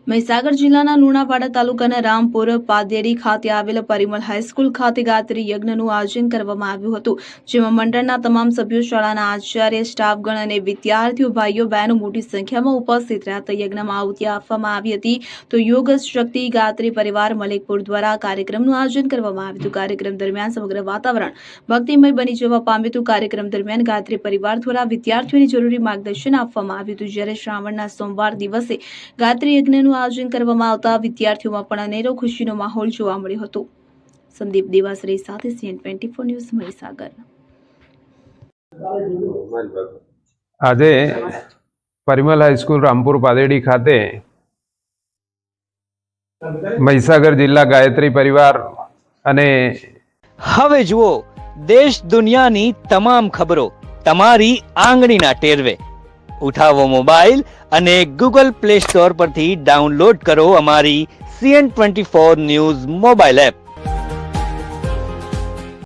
મહીસાગર જિલ્લાના લુણાવાડા તાલુકાના રામપુર પાદેડી ખાતે આવેલ પરિમલ હાઈસ્કૂલ ખાતે ગાયત્રી યજ્ઞનું આયોજન કરવામાં આવ્યું હતું, જેમાં મંડળના તમામ સભ્યો, શાળાના આચાર્ય, સ્ટાફગણ અને વિદ્યાર્થીઓ, ભાઈઓ બહેનો મોટી સંખ્યામાં ઉપસ્થિત રહ્યા હતા. યજ્ઞમાં આહુતિ આપવામાં આવી હતી. તો યોગ શક્તિ ગાયત્રી પરિવાર મલેકપુર દ્વારા કાર્યક્રમનું આયોજન કરવામાં આવ્યું હતું. કાર્યક્રમ દરમિયાન સમગ્ર વાતાવરણ ભક્તિમય બની જવા પામ્યું હતું. કાર્યક્રમ દરમિયાન ગાયત્રી પરિવાર દ્વારા વિદ્યાર્થીઓને જરૂરી માર્ગદર્શન આપવામાં આવ્યું હતું. જ્યારે શ્રાવણના સોમવાર દિવસે ગાયત્રી યજ્ઞનું આયોજન કરવામાં આવતા વિદ્યાર્થીઓમાં પણ અનેરો ખુશીનો માહોલ જોવા મળ્યો હતો. સંદીપ દેવાસરી સાથે CN24 ન્યૂઝ મહીસાગર. આજે પરિમલ હાઈસ્કૂલ રામપુર પાદેડી ખાતે મહીસાગર જિલ્લા ગાયત્રી પરિવાર અને હવે જુઓ દેશ દુનિયાની તમામ ખબરો તમારી આંગળીના ટેરવે. ઉઠાવો મોબાઈલ અને ગૂગલ પ્લે સ્ટોર પરથી ડાઉનલોડ કરો અમારી CN24 ન્યૂઝ મોબાઈલ એપ.